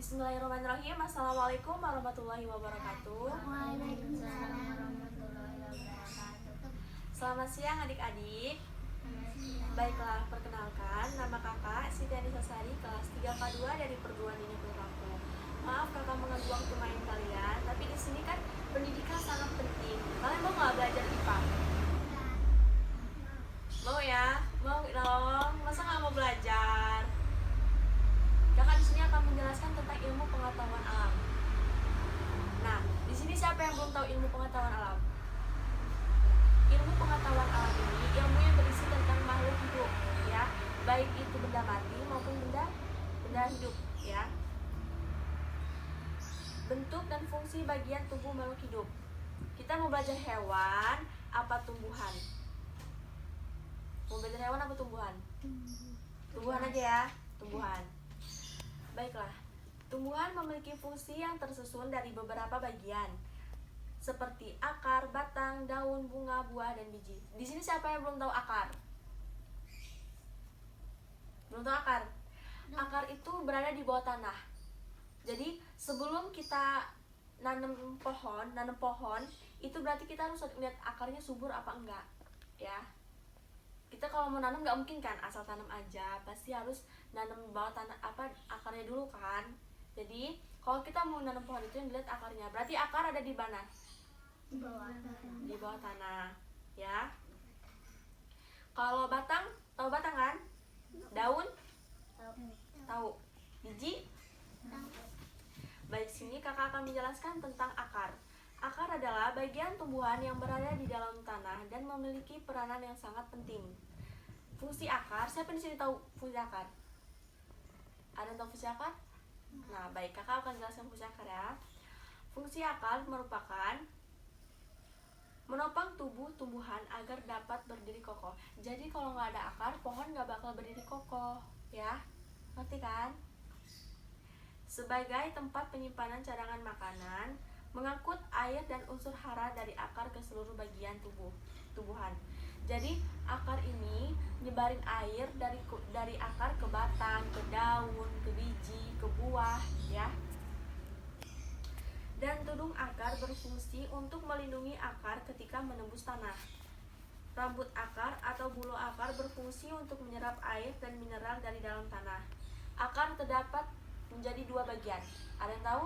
Bismillahirrahmanirrahim. Assalamualaikum warahmatullahi wabarakatuh. Waalaikumsalam warahmatullahi wabarakatuh. Selamat siang adik-adik. Baiklah, perkenalkan, nama kakak Siti Anissa Sari, kelas 3K2 dari perguruan tinggi Purwaku. Maaf kakak mengganggu waktu main kalian, tapi di sini kan pendidikan sangat penting. Kalian mau nggak belajar IPA? Mau ya? Mau dong. Masa nggak mau belajar? Kakak di sini akan menjelaskan tentang ilmu pengetahuan alam. Nah, di sini siapa yang belum tahu ilmu pengetahuan alam? Ilmu pengetahuan alam ini ilmu yang berisi tentang makhluk hidup, ya, baik itu benda mati maupun benda hidup, ya. Bentuk dan fungsi bagian tubuh makhluk hidup. Kita mau belajar hewan apa tumbuhan? Mau belajar hewan apa tumbuhan? Tumbuhan aja ya, tumbuhan. Baiklah, tumbuhan memiliki fungsi yang tersusun dari beberapa bagian, seperti akar, batang, daun, bunga, buah, dan biji. Di sini siapa yang belum tahu akar? Belum tahu akar? Akar itu berada di bawah tanah. Jadi sebelum kita nanam pohon, itu berarti kita harus lihat akarnya subur apa enggak, ya. Kita kalau mau nanam nggak mungkin kan asal tanam aja, pasti harus nanam bawah tanah akarnya dulu kan. Jadi kalau kita mau nanam pohon itu yang dilihat akarnya, berarti akar ada di mana? Di bawah tanah, ya. Kalau batang, tahu batang kan? Daun, tahu. Biji. Baik, sini kakak akan menjelaskan tentang akar. Akar adalah bagian tumbuhan yang berada di dalam tanah dan memiliki peranan yang sangat penting. Fungsi akar, siapa di sini tahu fungsi akar? Ada yang tahu fungsi akar? Nah, baik, kakak akan jelaskan fungsi akar ya. Fungsi akar merupakan menopang tubuh tumbuhan agar dapat berdiri kokoh. Jadi kalau nggak ada akar, pohon nggak bakal berdiri kokoh, ya. Ngerti kan? Sebagai tempat penyimpanan cadangan makanan, mengangkut air dan unsur hara dari akar ke seluruh bagian tumbuhan. Jadi akar ini nyebarin air dari akar ke batang, ke daun, ke biji, ke buah, ya. Dan tudung akar berfungsi untuk melindungi akar ketika menembus tanah. Rambut akar atau bulu akar berfungsi untuk menyerap air dan mineral dari dalam tanah. Akar terdapat menjadi dua bagian. Ada yang tahu?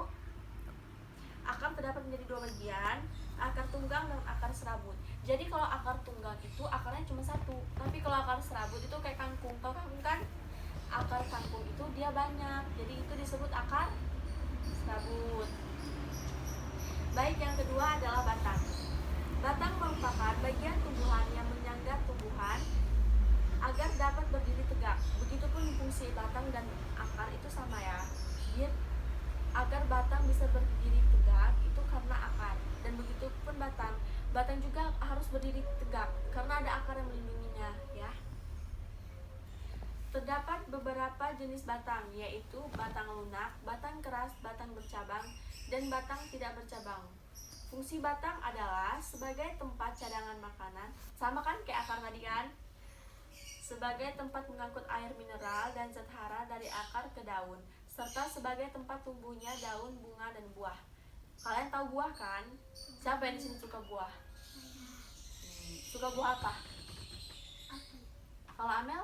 Akar terdapat menjadi dua bagian, akar tunggang dan akar serabut. Jadi kalau akar tunggang itu akarnya cuma satu, tapi kalau akar serabut itu kayak kangkung. Tahu kangkung kan? Akar kangkung itu dia banyak, jadi itu disebut akar serabut. Baik, yang kedua adalah batang. Batang merupakan bagian tumbuhan yang menyangga tumbuhan agar dapat berdiri tegak. Begitupun fungsi batang dan akar itu sama ya. Agar batang bisa berdiri tegak itu karena akar, dan begitu pun batang juga harus berdiri tegak karena ada akar yang melindunginya, ya. Terdapat beberapa jenis batang, yaitu batang lunak, batang keras, batang bercabang, dan batang tidak bercabang. Fungsi batang adalah sebagai tempat cadangan makanan, sama kan kayak akar tadi kan, sebagai tempat mengangkut air mineral dan zat hara dari akar ke daun, serta sebagai tempat tumbuhnya daun, bunga, dan buah. Kalian tahu buah kan? Siapa yang di sini suka buah? Suka buah apa? Kalau Amel?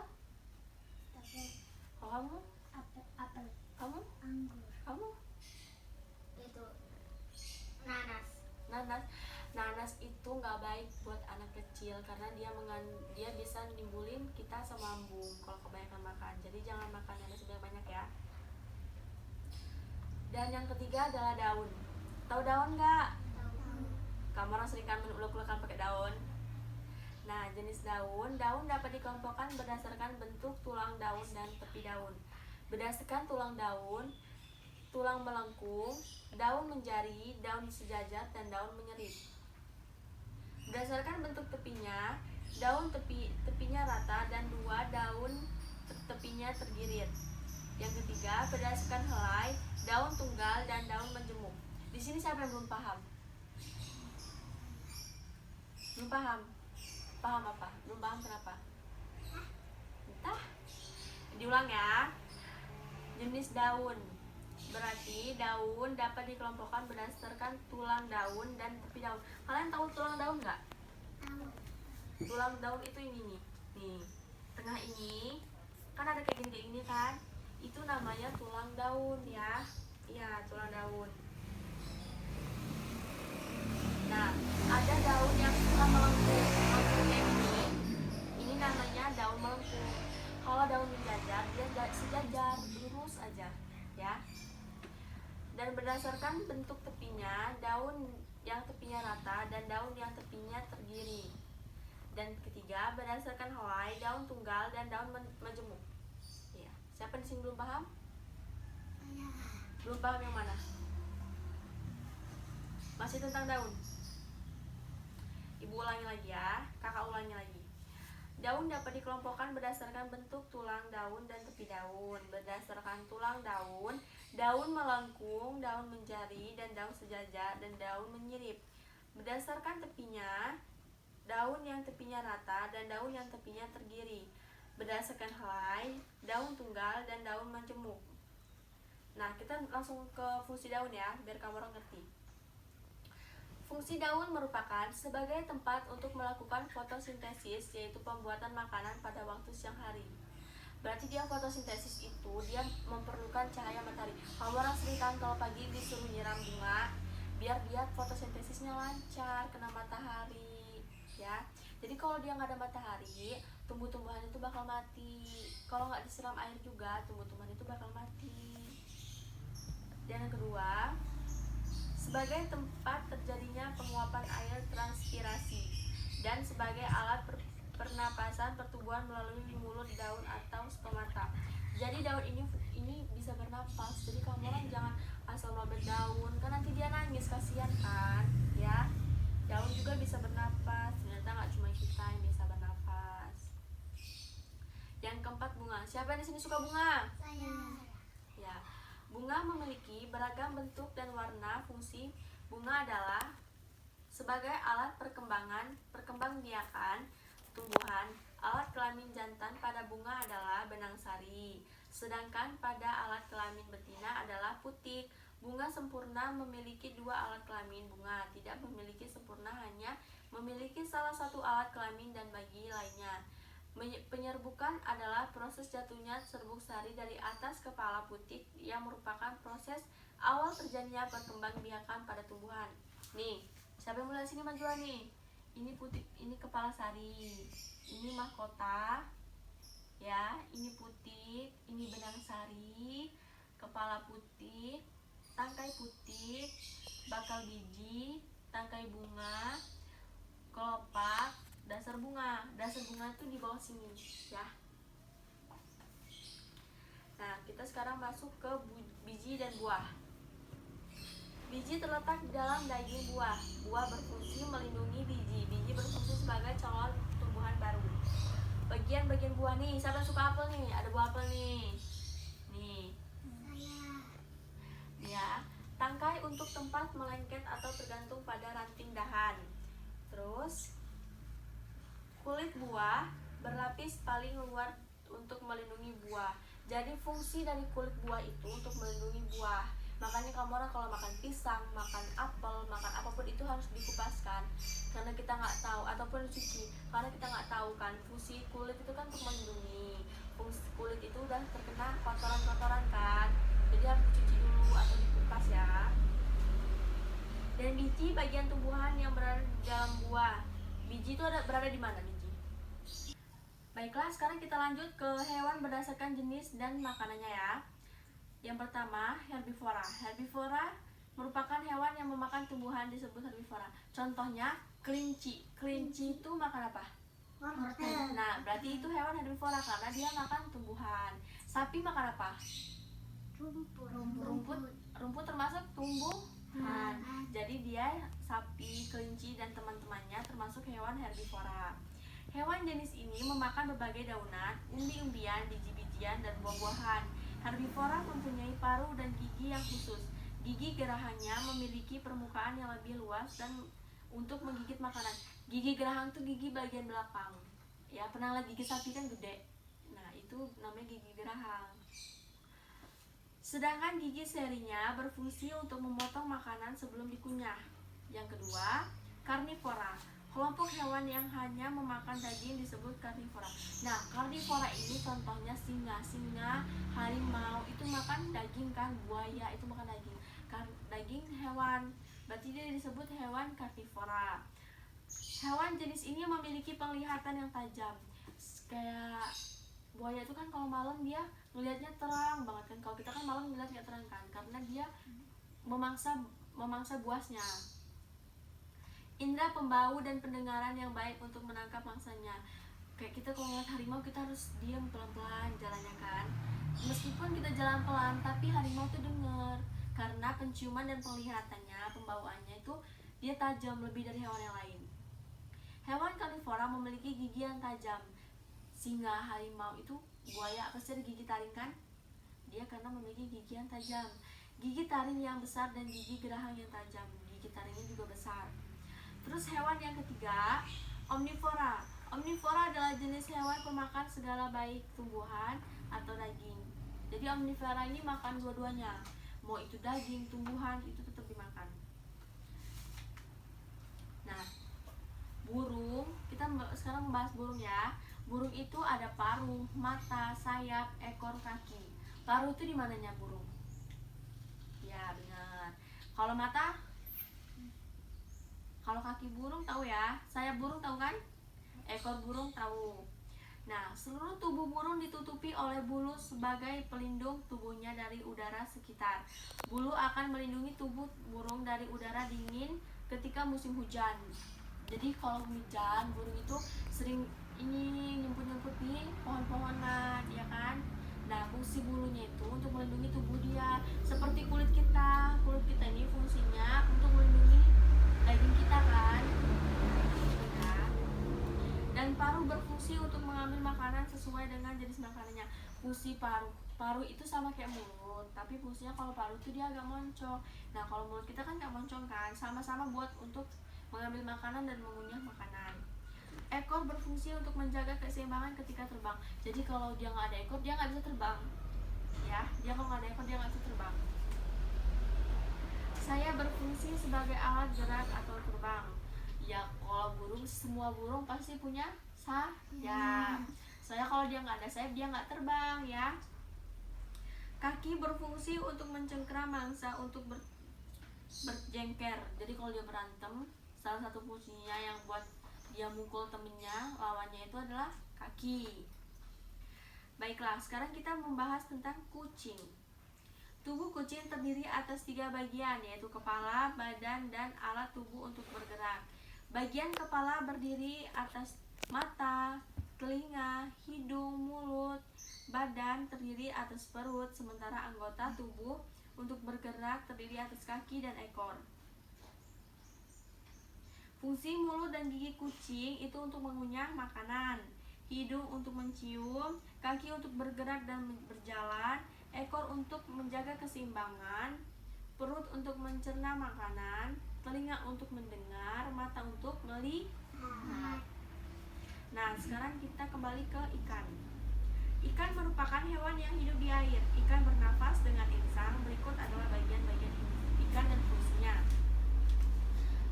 Kalau kamu? Apel. Kamu? Anggur. Kamu? Itu nanas. Nanas itu nggak baik buat anak kecil karena dia bisa nimbulin kita asam lambung kalau kebanyakan makan. Jadi jangan makan nanas banyak ya. Dan yang ketiga adalah daun. Tahu daun nggak? Kamu orang sering kan ulek-ulekan pakai daun. Nah, jenis daun dapat dikelompokkan berdasarkan bentuk tulang daun dan tepi daun. Berdasarkan tulang daun, tulang melengkung, daun menjari, daun sejajar, dan daun menyerit. Berdasarkan bentuk tepinya, daun tepinya rata dan dua daun tepinya tergirit. Yang ketiga, berdasarkan helai, daun tunggal, dan daun menjemuk. Di sini siapa yang belum paham? Belum paham? Paham apa? Belum paham kenapa? Entah. Diulang ya. Jenis daun berarti daun dapat dikelompokkan berdasarkan tulang daun dan tepi daun. Kalian tahu tulang daun nggak? Tahu. Tulang daun itu ini nih. Nih, tengah ini kan ada kayak gini kan? Itu namanya tulang daun ya. Iya, tulang daun. Nah, ada daun yang suka melengkung. Melengkung kayak gini. Ini namanya daun melengkung. Kalau daun menjajar, dia sejajar, lurus aja, ya. Dan berdasarkan bentuk tepinya, daun yang tepinya rata dan daun yang tepinya tergiri. Dan ketiga, berdasarkan helai, daun tunggal dan daun majemuk. Ya. Siapa di sini belum paham? Saya. Belum paham yang mana? Masih tentang daun. Ibu ulangi lagi ya, kakak ulangi lagi. Daun dapat dikelompokkan berdasarkan bentuk tulang daun dan tepi daun. Berdasarkan tulang daun, daun melengkung, daun menjari, dan daun sejajar, dan daun menyirip. Berdasarkan tepinya, daun yang tepinya rata dan daun yang tepinya tergiri. Berdasarkan helai, daun tunggal dan daun majemuk. Nah, kita langsung ke fungsi daun ya, biar kamu orang ngerti. Fungsi daun merupakan sebagai tempat untuk melakukan fotosintesis, yaitu pembuatan makanan pada waktu siang hari. Berarti dia fotosintesis itu dia memerlukan cahaya matahari. Kamu orang sering kan kalau pagi disuruh nyiram bunga, biar dia fotosintesisnya lancar, kena matahari, ya. Jadi kalau dia nggak ada matahari, tumbuh-tumbuhan itu bakal mati. Kalau nggak disiram air juga, tumbuh-tumbuhan itu bakal mati. Dan yang kedua, sebagai tempat terjadinya penguapan air transpirasi dan sebagai alat pernapasan pertumbuhan melalui mulut daun atau stomata. Jadi daun ini bisa bernapas. Jadi kamu orang jangan asal robek daun, kan nanti dia nangis, kasihan kan, ya. Daun juga bisa bernapas. Ternyata nggak cuma kita yang bisa bernapas. Yang keempat, bunga. Siapa yang di sini suka bunga? Saya. Ya. Bunga memiliki beragam bentuk dan warna. Fungsi bunga adalah sebagai alat perkembangbiakan tumbuhan. Alat kelamin jantan pada bunga adalah benang sari, sedangkan pada alat kelamin betina adalah putik. Bunga sempurna memiliki dua alat kelamin. Bunga tidak memiliki sempurna, hanya memiliki salah satu alat kelamin dan bagi lainnya. Penyerbukan adalah proses jatuhnya serbuk sari dari atas kepala putik yang merupakan proses awal terjadinya perkembangbiakan pada tumbuhan. Nih, siapa yang mulai sini majuan nih? Ini putik, ini kepala sari, ini mahkota, ya, ini putik, ini benang sari, kepala putik, tangkai putik, bakal biji, tangkai bunga, kelopak, dasar bunga. Dasar bunga itu di bawah sini, ya. Nah, kita sekarang masuk ke biji dan buah. Biji terletak di dalam daging buah. Buah berfungsi melindungi biji. Biji berfungsi sebagai calon tumbuhan baru. Bagian-bagian buah nih, siapa yang suka apel nih? Ada buah apel nih. Nih, Saya. ya. Tangkai untuk tempat melengket atau tergantung pada ranting dahan. Terus kulit buah berlapis paling luar untuk melindungi buah. Jadi fungsi dari kulit buah itu untuk melindungi buah. Makanya kamu orang kalau makan pisang, makan apel, makan apapun itu harus dikupaskan. Karena kita nggak tahu, ataupun dicuci. Karena kita nggak tahu kan fungsi kulit itu kan untuk melindungi. Fungsi kulit itu udah terkena kotoran-kotoran kan. Jadi harus dicuci dulu atau dikupas ya. Dan biji bagian tumbuhan yang berada di dalam buah. Biji itu berada di mana biji? Baiklah, sekarang kita lanjut ke hewan berdasarkan jenis dan makanannya ya. Yang pertama, herbivora. Herbivora merupakan hewan yang memakan tumbuhan disebut herbivora. Contohnya, kelinci. Kelinci itu makan apa? Wortel. Nah, berarti itu hewan herbivora karena dia makan tumbuhan. Sapi makan apa? Rumput termasuk tumbuhan. Jadi dia, sapi, kelinci, dan teman-temannya termasuk hewan herbivora. Hewan jenis ini memakan berbagai daunan, umbi-umbian, biji-bijian, dan buah-buahan. Herbivora mempunyai paruh dan gigi yang khusus. Gigi gerahannya memiliki permukaan yang lebih luas dan untuk menggigit makanan. Gigi geraham itu gigi bagian belakang. Ya, pernah lihat gigi sapi kan gede. Nah, itu namanya gigi geraham. Sedangkan gigi serinya berfungsi untuk memotong makanan sebelum dikunyah. Yang kedua, karnivora. Kelompok hewan yang hanya memakan daging disebut karnivora. Nah, karnivora ini contohnya singa. Singa, harimau itu makan daging kan, buaya itu makan daging. Daging hewan. Berarti dia disebut hewan karnivora. Hewan jenis ini memiliki penglihatan yang tajam. Kayak buaya itu kan kalau malam dia ngelihatnya terang banget kan. Kalau kita kan malam ngeliat nggak terang kan, karena dia memangsa buasnya. Indera pembau dan pendengaran yang baik untuk menangkap mangsanya. Kayak kita kalau ngeliat harimau kita harus diam pelan-pelan jalannya kan. Meskipun kita jalan pelan tapi harimau tuh denger, karena penciuman dan penglihatannya, pembauannya itu dia tajam lebih dari hewan yang lain. Hewan karnivora memiliki gigi yang tajam. Singa, harimau itu, buaya apa sih ada gigi taring kan? Dia karena memiliki gigi yang tajam. Gigi taring yang besar dan gigi geraham yang tajam. Gigi taringnya juga besar. Terus hewan yang ketiga, omnivora. Omnivora adalah jenis hewan pemakan segala baik tumbuhan atau daging. Jadi omnivora ini makan dua-duanya. Mau itu daging, tumbuhan, itu tetap dimakan. Nah, burung, kita sekarang membahas burung ya. Burung itu ada paruh, mata, sayap, ekor, kaki. Paruh itu di mananya burung? Ya, benar. Kalau mata? Kalau kaki burung tahu ya, sayap burung tahu kan? Ekor burung tahu. Nah, seluruh tubuh burung ditutupi oleh bulu sebagai pelindung tubuhnya dari udara sekitar. Bulu akan melindungi tubuh burung dari udara dingin ketika musim hujan. Jadi kalau hujan, burung itu sering ini nyemput-nyemput di pohon-pohonan, ya kan? Nah, fungsi bulunya itu untuk melindungi tubuh dia. Seperti kulit kita. Kulit kita ini fungsinya untuk melindungi daging kita kan. Dan paruh berfungsi untuk mengambil makanan sesuai dengan jenis makanannya. Fungsi paruh itu sama kayak mulut, tapi fungsinya kalau paruh itu dia agak moncong. Nah, kalau mulut kita kan nggak moncong kan, sama-sama buat untuk mengambil makanan dan mengunyah makanan. Ekor berfungsi untuk menjaga keseimbangan ketika terbang. Jadi kalau dia nggak ada ekor, dia nggak bisa terbang. Ya, dia kalau nggak ada ekor dia nggak bisa terbang. Saya berfungsi sebagai alat gerak atau terbang. Ya, kalau burung, semua burung pasti punya sayap. Saya kalau dia nggak ada sayap dia nggak terbang ya. Kaki berfungsi untuk mencengkeram mangsa untuk berjengker. Jadi kalau dia berantem, salah satu fungsinya yang buat dia mukul temennya, lawannya itu adalah kaki. Baiklah, sekarang kita membahas tentang kucing. Tubuh kucing terdiri atas 3 bagian, yaitu kepala, badan, dan alat tubuh untuk bergerak. Bagian kepala berdiri atas mata, telinga, hidung, mulut. Badan terdiri atas perut, sementara anggota tubuh untuk bergerak terdiri atas kaki dan ekor. Fungsi mulut dan gigi kucing itu untuk mengunyah makanan, hidung untuk mencium, kaki untuk bergerak dan berjalan, ekor untuk menjaga keseimbangan, perut untuk mencerna makanan, telinga untuk mendengar, mata untuk melihat. Nah, sekarang kita kembali ke ikan. Ikan merupakan hewan yang hidup di air. Ikan bernafas dengan insang. Berikut adalah bagian-bagian ikan dan fungsinya.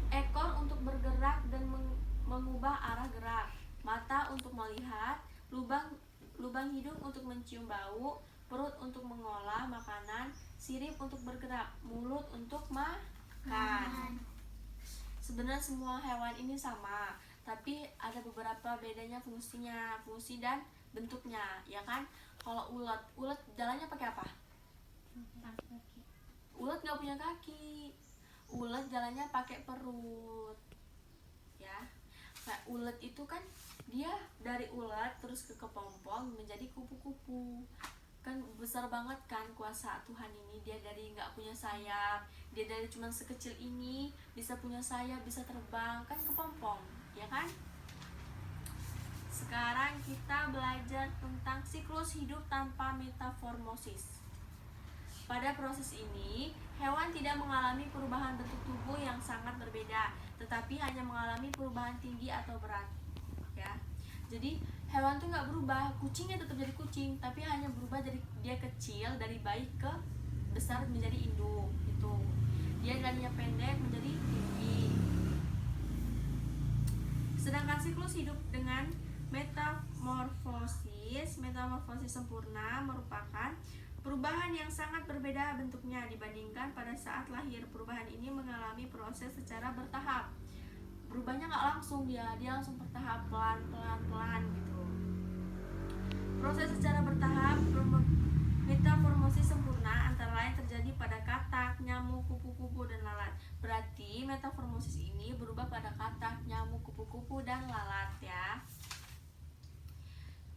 Ekor untuk bergerak dan mengubah arah gerak. Mata untuk melihat. Lubang hidung untuk mencium bau. Perut untuk mengolah makanan. Sirip untuk bergerak. Mulut untuk makan. Sebenarnya semua hewan ini sama, tapi ada beberapa bedanya fungsinya, fungsi dan bentuknya, ya kan? Kalau ulet jalannya pakai apa? Ulet nggak punya kaki. Ulet jalannya pakai perut, ya. Nah, ulet itu kan dia dari ulat terus ke kepompong menjadi kupu-kupu. Kan besar banget kan kuasa Tuhan ini. Dia dari nggak punya sayap, dia dari cuma sekecil ini bisa punya sayap, bisa terbang, kan kepompong, ya kan? Sekarang kita belajar tentang siklus hidup tanpa metamorfosis. Pada proses ini, hewan tidak mengalami perubahan bentuk tubuh yang sangat berbeda, tetapi hanya mengalami perubahan tinggi atau berat, ya. Jadi hewan tuh nggak berubah, kucingnya tetap jadi kucing, tapi hanya berubah jadi dia kecil dari bayi ke besar menjadi induk itu. Dia darinya pendek menjadi tinggi. Sedangkan siklus hidup dengan metamorfosis sempurna merupakan perubahan yang sangat berbeda bentuknya dibandingkan pada saat lahir. Perubahan ini mengalami proses secara bertahap. Berubahnya nggak langsung, dia langsung bertahap, pelan gitu. Proses secara bertahap metamorfosis sempurna antara lain terjadi pada katak, nyamuk, kupu-kupu, dan lalat. Berarti metamorfosis ini berubah pada katak, nyamuk, kupu-kupu, dan lalat ya.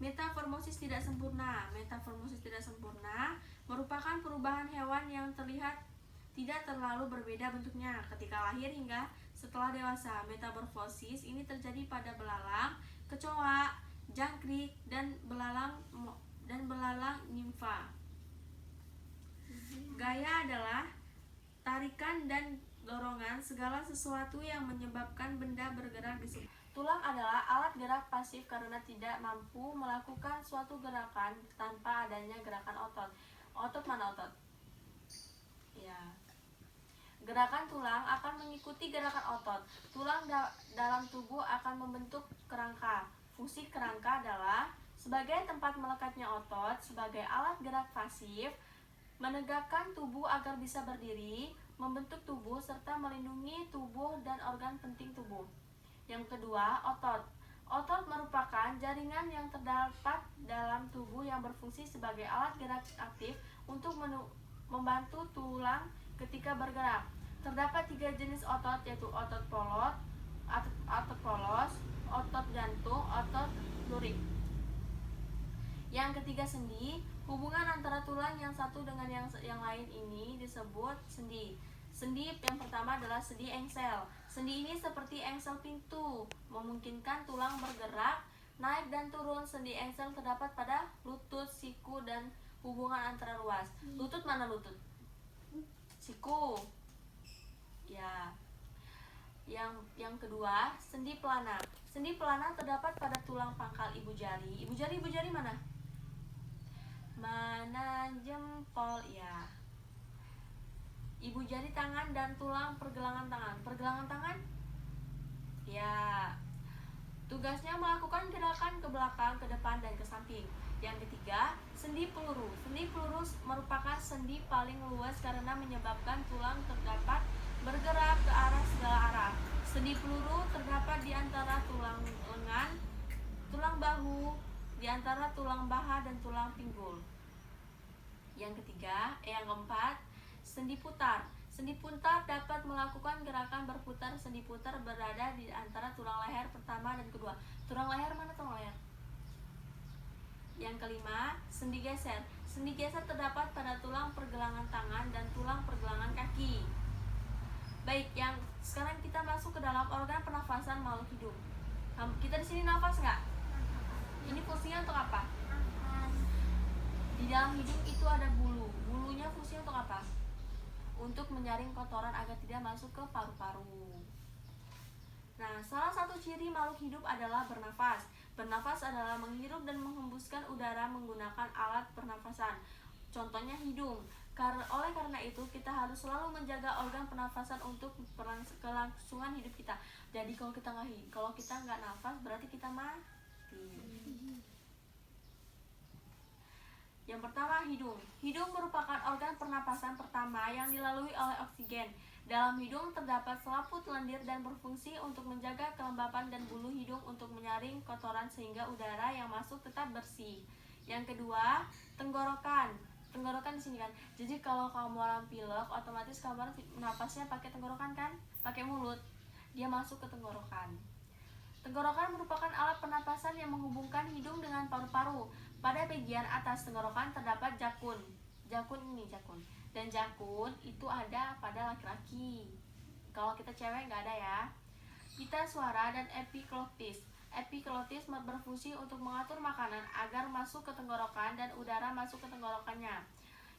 Metamorfosis tidak sempurna merupakan perubahan hewan yang terlihat tidak terlalu berbeda bentuknya ketika lahir hingga setelah dewasa. Metamorfosis ini terjadi pada belalang, kecoa, jangkrik, dan belalang nimfa. Gaya adalah tarikan dan dorongan segala sesuatu yang menyebabkan benda bergerak di sekitar. Tulang adalah alat gerak pasif karena tidak mampu melakukan suatu gerakan tanpa adanya gerakan otot. Otot mana otot? Ya. Gerakan tulang akan mengikuti gerakan otot. Tulang dalam tubuh akan membentuk kerangka. Fungsi kerangka adalah sebagai tempat melekatnya otot, sebagai alat gerak pasif, menegakkan tubuh agar bisa berdiri, membentuk tubuh, serta melindungi tubuh dan organ penting tubuh. Yang kedua, otot. Otot merupakan jaringan yang terdapat dalam tubuh yang berfungsi sebagai alat gerak aktif untuk membantu tulang ketika bergerak. Terdapat 3 jenis otot, yaitu otot polos, otot jantung, otot lurik. Yang ketiga, sendi. Hubungan antara tulang yang satu dengan yang lain ini disebut sendi. Sendi yang pertama adalah sendi engsel. Sendi ini seperti engsel pintu, memungkinkan tulang bergerak, naik dan turun. Sendi engsel terdapat pada lutut, siku, dan hubungan antara ruas. Lutut mana lutut? Siku. Ya. Yang kedua, sendi pelana. Sendi pelana terdapat pada tulang pangkal ibu jari. Ibu jari mana? Mana jempol ya. Ibu jari tangan dan tulang pergelangan tangan. Pergelangan tangan? Ya. Tugasnya melakukan gerakan ke belakang, ke depan, dan ke samping. Yang ketiga, sendi peluru. Sendi peluru merupakan sendi paling luas karena menyebabkan tulang terdapat bergerak ke arah segala arah. Sendi peluru terdapat di antara tulang lengan, tulang bahu, di antara tulang paha dan tulang pinggul. Yang keempat, sendi putar. Sendi putar dapat melakukan gerakan berputar. Sendi putar berada di antara tulang leher pertama dan kedua. Tulang leher mana tulang leher? Yang kelima, sendi geser. Sendi geser terdapat pada tulang pergelangan tangan dan tulang pergelangan kaki. Baik, yang sekarang kita masuk ke dalam organ pernafasan makhluk hidup. Kita di sini nafas nggak? Ini fungsinya untuk apa? Di dalam hidung itu ada bulu. Bulunya fungsinya untuk apa? Untuk menyaring kotoran agar tidak masuk ke paru-paru. Nah, salah satu ciri makhluk hidup adalah bernafas. Bernafas adalah menghirup dan menghembuskan udara menggunakan alat pernafasan. Contohnya hidung. Oleh karena itu, kita harus selalu menjaga organ pernafasan untuk kelangsungan hidup kita. Jadi kalau kita nggak nafas, berarti kita mati. Yang pertama, hidung. Hidung merupakan organ pernapasan pertama yang dilalui oleh oksigen. Dalam hidung terdapat selaput lendir dan berfungsi untuk menjaga kelembapan dan bulu hidung untuk menyaring kotoran sehingga udara yang masuk tetap bersih. Yang kedua, tenggorokan. Tenggorokan di sini kan. Jadi kalau kamu orang pilek, otomatis kamu napasnya pakai tenggorokan kan? Pakai mulut. Dia masuk ke tenggorokan. Tenggorokan merupakan alat pernapasan yang menghubungkan hidung dengan paru-paru. Pada bagian atas tenggorokan terdapat jakun. Jakun. Dan jakun itu ada pada laki-laki. Kalau kita cewek nggak ada ya. Pita suara dan epiglotis. Epiglotis berfungsi untuk mengatur makanan agar masuk ke tenggorokan dan udara masuk ke tenggorokannya.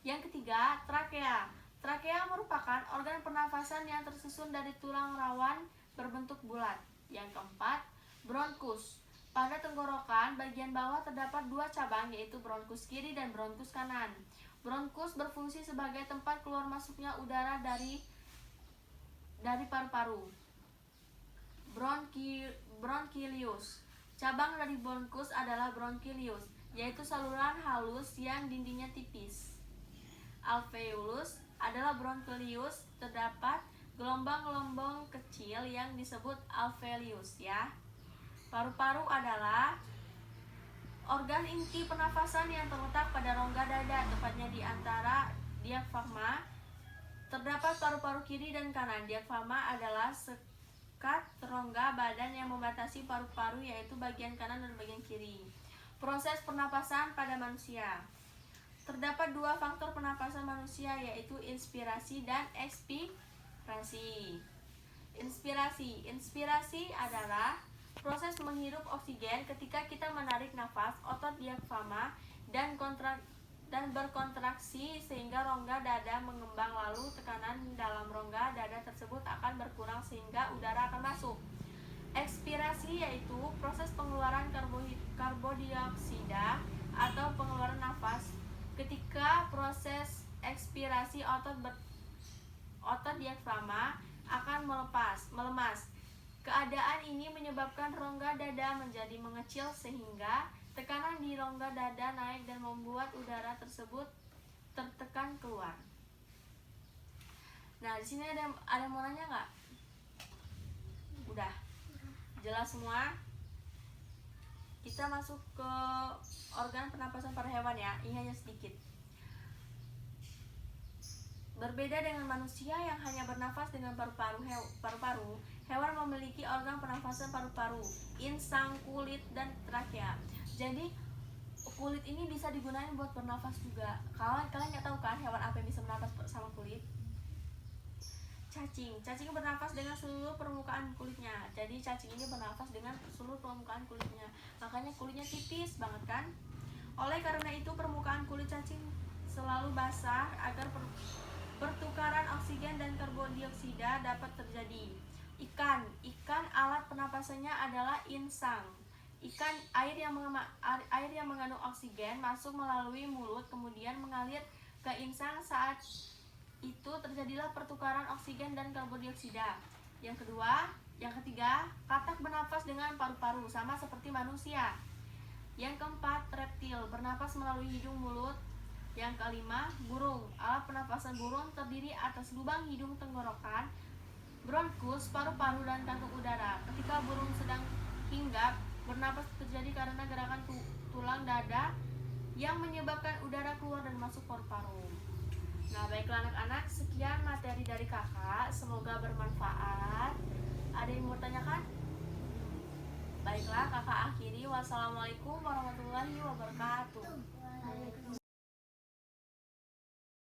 Yang ketiga, trakea. Trakea merupakan organ pernafasan yang tersusun dari tulang rawan berbentuk bulat. Yang keempat, bronkus. Pada tenggorokan bagian bawah terdapat 2 cabang, yaitu bronkus kiri dan bronkus kanan. Bronkus berfungsi sebagai tempat keluar masuknya udara dari paru-paru. Bronchilius. Cabang dari bronkus adalah bronchilius, yaitu saluran halus yang dindingnya tipis. Alveolus adalah bronchilius, terdapat gelombang-gelombang kecil yang disebut alveolus ya. Paru-paru adalah organ inti pernafasan yang terletak pada rongga dada, tepatnya di antara diafragma. Terdapat paru-paru kiri dan kanan. Diafragma adalah sekat rongga badan yang membatasi paru-paru, yaitu bagian kanan dan bagian kiri. Proses pernapasan pada manusia. Terdapat dua faktor pernapasan manusia, yaitu inspirasi dan ekspirasi. Inspirasi adalah proses menghirup oksigen ketika kita menarik nafas. Otot diafragma dan berkontraksi sehingga rongga dada mengembang, lalu tekanan dalam rongga dada tersebut akan berkurang sehingga udara akan masuk. Ekspirasi yaitu proses pengeluaran karbodioksida atau pengeluaran nafas. Ketika proses ekspirasi, otot diafragma akan melemas. Keadaan ini menyebabkan rongga dada menjadi mengecil sehingga tekanan di rongga dada naik dan membuat udara tersebut tertekan keluar. Nah, di sini ada yang mau nanya nggak? Udah jelas semua? Kita masuk ke organ pernapasan pada hewan ya. Ini hanya sedikit. Berbeda dengan manusia yang hanya bernafas dengan paru-paru, hewan memiliki organ pernafasan paru-paru, insang, kulit, dan trakea. Jadi kulit ini bisa digunakan buat bernafas juga. Kalian nggak tahu kan hewan apa yang bisa bernafas sama kulit? Cacing bernafas dengan seluruh permukaan kulitnya. Jadi cacing ini bernafas dengan seluruh permukaan kulitnya. Makanya kulitnya tipis banget kan? Oleh karena itu permukaan kulit cacing selalu basah agar pertukaran oksigen dan karbodioksida dapat terjadi. Ikan alat pernapasannya adalah insang. Air yang mengandung oksigen masuk melalui mulut kemudian mengalir ke insang. Saat itu terjadilah pertukaran oksigen dan karbodioksida. Yang ketiga, katak bernafas dengan paru-paru sama seperti manusia. Yang keempat, reptil bernafas melalui hidung mulut. Yang kelima, burung. Alat pernapasan burung terdiri atas lubang hidung tenggorokan, bronkus, paru-paru, dan kantung udara. Ketika burung sedang hinggap, bernapas terjadi karena gerakan tulang dada yang menyebabkan udara keluar dan masuk paru-paru. Nah, baiklah anak-anak, sekian materi dari kakak. Semoga bermanfaat. Ada yang mau tanyakan? Baiklah, kakak akhiri. Wassalamualaikum warahmatullahi wabarakatuh.